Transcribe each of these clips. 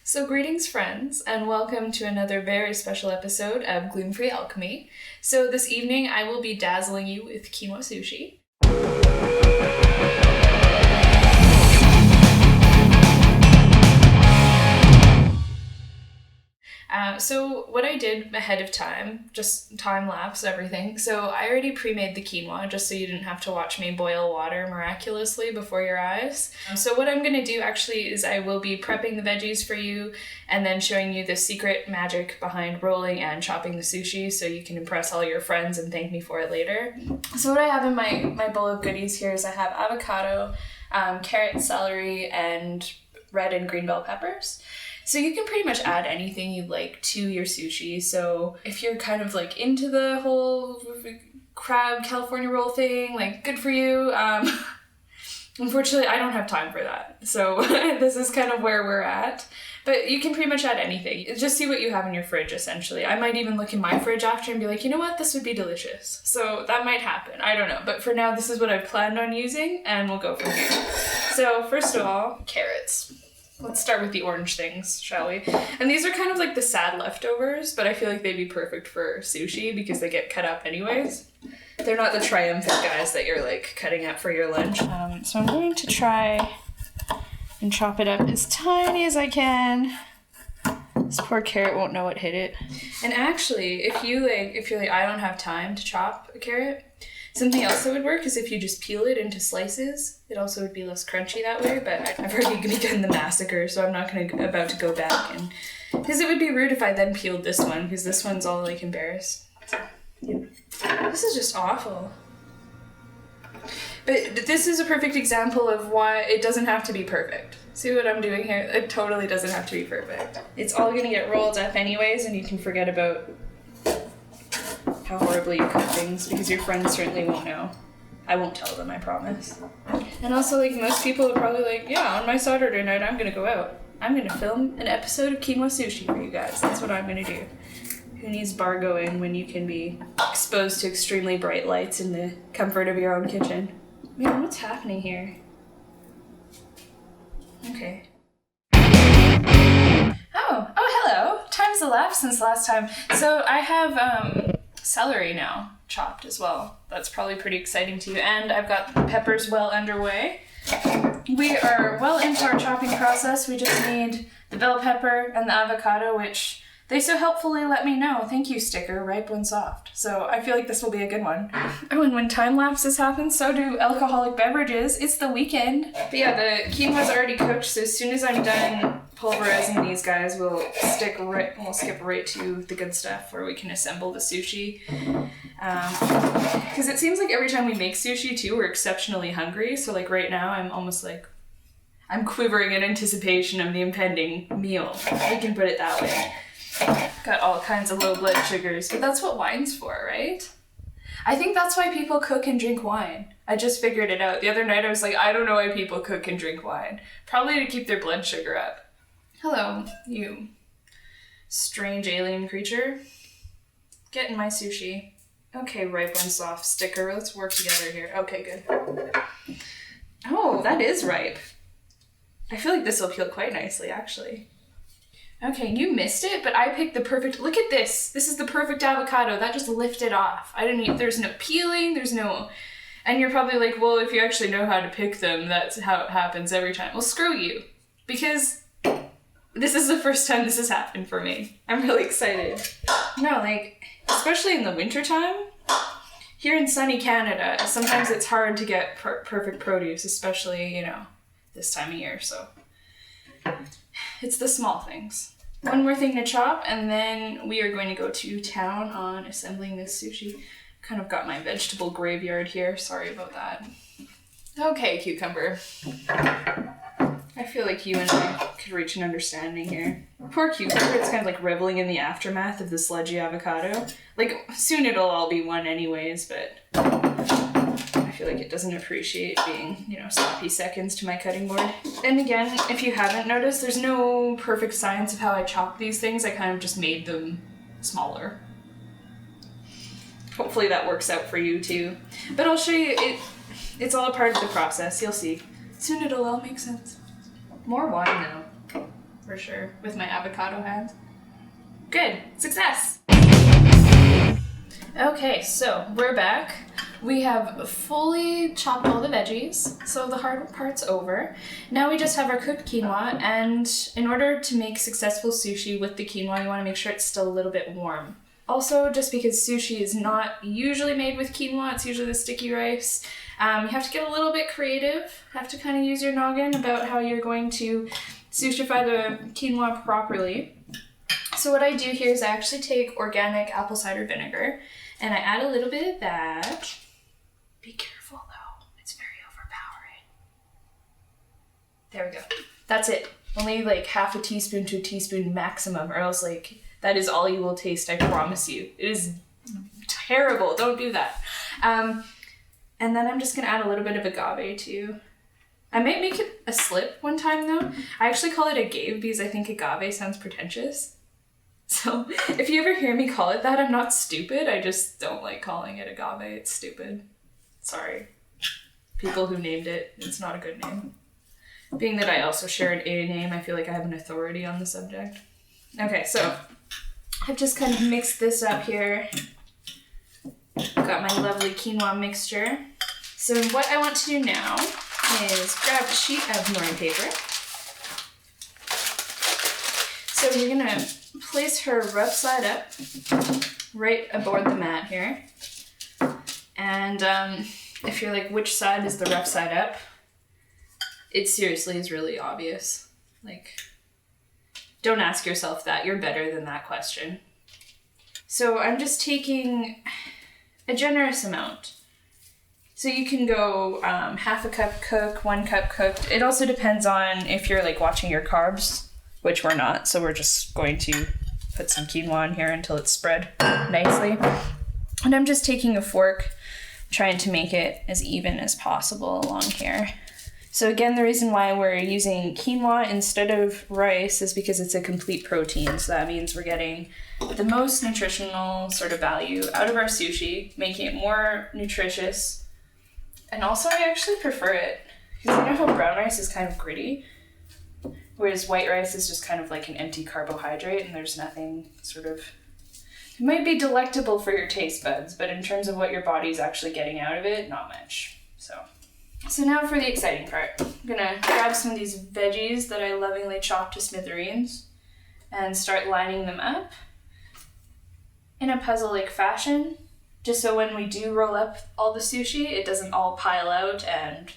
So greetings friends, and welcome to another very special episode of Gluten-Free Alchemy. So this evening I will be dazzling you with Quinoa Sushi. So what I did ahead of time, just time-lapse everything, so I already pre-made the quinoa just so you didn't have to watch me boil water miraculously before your eyes. So what I'm going to do actually is I will be prepping the veggies for you and then showing you the secret magic behind rolling and chopping the sushi so you can impress all your friends and thank me for it later. So what I have in my bowl of goodies here is I have avocado, carrot, celery, and red and green bell peppers. So you can pretty much add anything you'd like to your sushi. So if you're kind of like into the whole crab California roll thing, like good for you. Unfortunately, I don't have time for that. So this is kind of where we're at. But you can pretty much add anything. Just see what you have in your fridge, essentially. I might even look in my fridge after and be like, you know what, this would be delicious. So that might happen. I don't know. But for now, this is what I've planned on using, and we'll go from here. So first of all, carrots. Let's start with the orange things, shall we? And these are kind of like the sad leftovers, but I feel like they'd be perfect for sushi because they get cut up anyways. They're not the triumphant guys that you're like cutting up for your lunch. So I'm going to try and chop it up as tiny as I can. This poor carrot won't know what hit it. And actually, if you're like, I don't have time to chop a carrot, something else that would work is if you just peel it into slices. It also would be less crunchy that way, but I've already begun the massacre, so I'm not about to go back. And because it would be rude if I then peeled this one, because this one's all like embarrassed. This is just awful. But this is a perfect example of why it doesn't have to be perfect. See what I'm doing here? It totally doesn't have to be perfect. It's all gonna get rolled up anyways, and you can forget about how horribly you cook things, because your friends certainly won't know. I won't tell them, I promise. And also, like, most people are probably like, yeah, on my Saturday night, I'm gonna go out. I'm gonna film an episode of Quinoa Sushi for you guys. That's what I'm gonna do. Who needs bar going when you can be exposed to extremely bright lights in the comfort of your own kitchen? Man, what's happening here? Okay. Oh, hello. Time's elapsed since last time. So I have, celery now chopped as well. That's probably pretty exciting to you. And I've got the peppers well underway. We are well into our chopping process. We just need the bell pepper and the avocado, which they so helpfully let me know. Thank you, sticker, ripe when soft. So I feel like this will be a good one. Oh, and when time lapses happen, so do alcoholic beverages. It's the weekend. But yeah, the quinoa's already cooked, so as soon as I'm done pulverizing these guys, we'll skip right to the good stuff where we can assemble the sushi. Because it seems like every time we make sushi too, we're exceptionally hungry. So like right now, I'm quivering in anticipation of the impending meal. We can put it that way. Got all kinds of low blood sugars, but that's what wine's for, right? I think that's why people cook and drink wine. I just figured it out. The other night I was like, I don't know why people cook and drink wine. Probably to keep their blood sugar up. Hello, you strange alien creature. Get in my sushi. Okay, ripe and soft sticker. Let's work together here. Okay, good. Oh, that is ripe. I feel like this will peel quite nicely, actually. Okay, you missed it, but I picked the perfect... Look at this. This is the perfect avocado. That just lifted off. There's no peeling, there's no... And you're probably like, well, if you actually know how to pick them, that's how it happens every time. Well, screw you. Because this is the first time this has happened for me. I'm really excited. No, like, especially in the wintertime, here in sunny Canada, sometimes it's hard to get perfect produce, especially, this time of year, so... It's the small things. One more thing to chop, and then we are going to go to town on assembling this sushi. Kind of got my vegetable graveyard here. Sorry about that. Okay, cucumber. I feel like you and I could reach an understanding here. Poor cucumber, it's kind of like reveling in the aftermath of the sludgy avocado. Like, soon it'll all be one anyways, but I feel like it doesn't appreciate being, sloppy seconds to my cutting board. And again, if you haven't noticed, there's no perfect science of how I chop these things. I kind of just made them smaller. Hopefully that works out for you too. But I'll show you, it's all a part of the process, you'll see. Soon it'll all make sense. More wine though. for sure, with my avocado hands. Good, success! Okay, so we're back. We have fully chopped all the veggies, so the hard part's over. Now we just have our cooked quinoa, and in order to make successful sushi with the quinoa, you want to make sure it's still a little bit warm. Also, just because sushi is not usually made with quinoa, it's usually the sticky rice, you have to get a little bit creative, have to kind of use your noggin about how you're going to sushify the quinoa properly. So what I do here is I actually take organic apple cider vinegar, and I add a little bit of that. Be careful though, it's very overpowering. There we go. That's it. Only like half a teaspoon to a teaspoon maximum, or else like that is all you will taste, I promise you. It is terrible, don't do that. And then I'm just gonna add a little bit of agave too. I might make it a slip one time though. I actually call it agave because I think agave sounds pretentious. So if you ever hear me call it that, I'm not stupid. I just don't like calling it agave. It's stupid. Sorry. People who named it, it's not a good name. Being that I also share an A name, I feel like I have an authority on the subject. Okay, so I've just kind of mixed this up here. Got my lovely quinoa mixture. So what I want to do now is grab a sheet of nori paper. So you're gonna place her rough side up right aboard the mat here. And if you're like, which side is the rough side up? It seriously is really obvious. Like, don't ask yourself that. You're better than that question. So I'm just taking a generous amount. So you can go half a cup cook, 1 cup cooked. It also depends on if you're like watching your carbs, which we're not. So we're just going to put some quinoa in here until it's spread nicely. And I'm just taking a fork, trying to make it as even as possible along here. So again, the reason why we're using quinoa instead of rice is because it's a complete protein. So that means we're getting the most nutritional sort of value out of our sushi, making it more nutritious. And also I actually prefer it because you know how brown rice is kind of gritty, whereas white rice is just kind of like an empty carbohydrate and there's nothing sort of, it might be delectable for your taste buds, but in terms of what your body's actually getting out of it, not much. So now for the exciting part. I'm gonna grab some of these veggies that I lovingly chopped to smithereens and start lining them up in a puzzle-like fashion, just so when we do roll up all the sushi, it doesn't all pile out and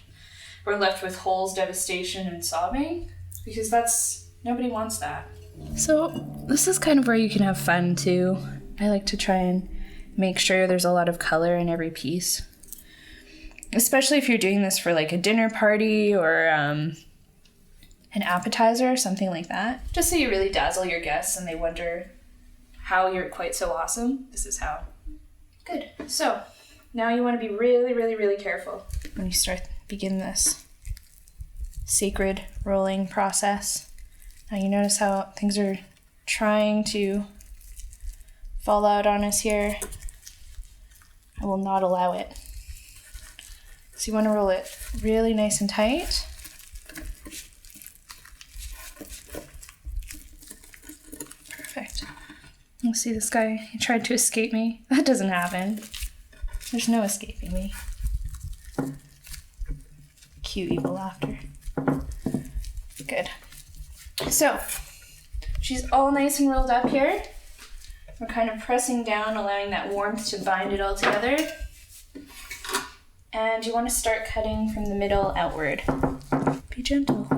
we're left with holes, devastation, and sobbing, because nobody wants that. So this is kind of where you can have fun too. I like to try and make sure there's a lot of color in every piece. Especially if you're doing this for like a dinner party or an appetizer or something like that. Just so you really dazzle your guests and they wonder how you're quite so awesome. This is how. Good. So now you want to be really, really, really careful when you begin this sacred rolling process. Now you notice how things are trying to fall out on us here. I will not allow it. So you want to roll it really nice and tight. Perfect. You see this guy, he tried to escape me. That doesn't happen. There's no escaping me. Cute evil laughter. Good. So, she's all nice and rolled up here. We're kind of pressing down, allowing that warmth to bind it all together. And you want to start cutting from the middle outward. Be gentle.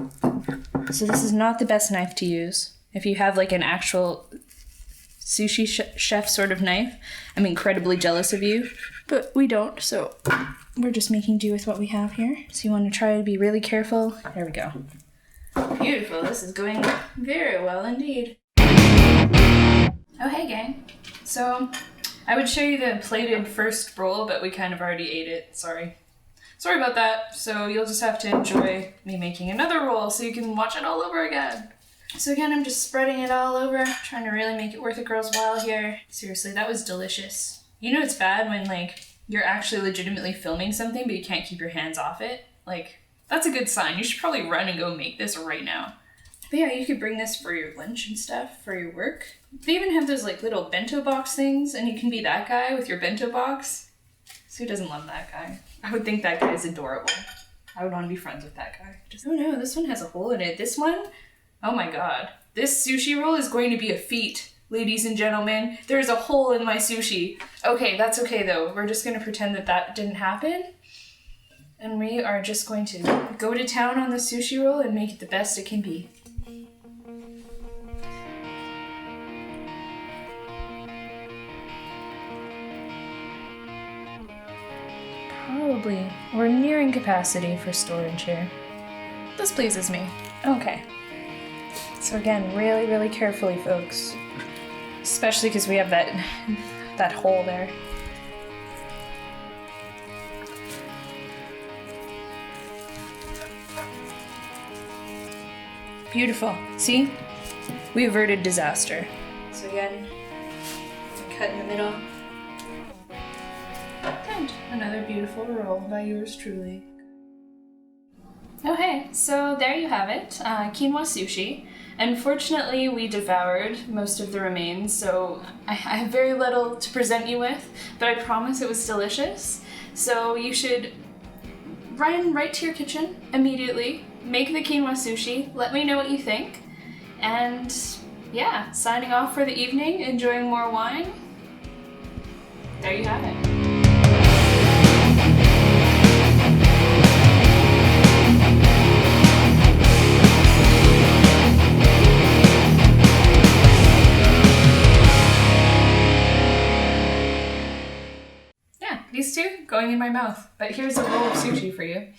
So this is not the best knife to use. If you have like an actual sushi chef sort of knife, I'm incredibly jealous of you, but we don't, so we're just making do with what we have here. So you want to try to be really careful. There we go. Beautiful, this is going very well indeed. Oh hey gang. So I would show you the plated first roll, but we kind of already ate it. Sorry about that. So you'll just have to enjoy me making another roll so you can watch it all over again. So again, I'm just spreading it all over, trying to really make it worth a girl's while here. Seriously, that was delicious. You know it's bad when like you're actually legitimately filming something, but you can't keep your hands off it. Like, that's a good sign. You should probably run and go make this right now. But yeah, you could bring this for your lunch and stuff, for your work. They even have those like little bento box things, and you can be that guy with your bento box. So who doesn't love that guy? I would think that guy is adorable. I would want to be friends with that guy. Oh no, this one has a hole in it. This one, oh my god. This sushi roll is going to be a feat, ladies and gentlemen. There's a hole in my sushi. Okay, that's okay though. We're just going to pretend that that didn't happen. And we are just going to go to town on the sushi roll and make it the best it can be. Probably. We're nearing capacity for storage here. This pleases me. Okay. So again, really, really carefully, folks. Especially because we have that hole there. Beautiful. See? We averted disaster. So again, cut in the middle. And another beautiful roll by yours truly. Oh hey, so there you have it, quinoa sushi. Unfortunately, we devoured most of the remains, so I have very little to present you with, but I promise it was delicious. So you should run right to your kitchen immediately, make the quinoa sushi, let me know what you think, and yeah, signing off for the evening, enjoying more wine. There you have it. These two going in my mouth, but here's a roll of sushi for you.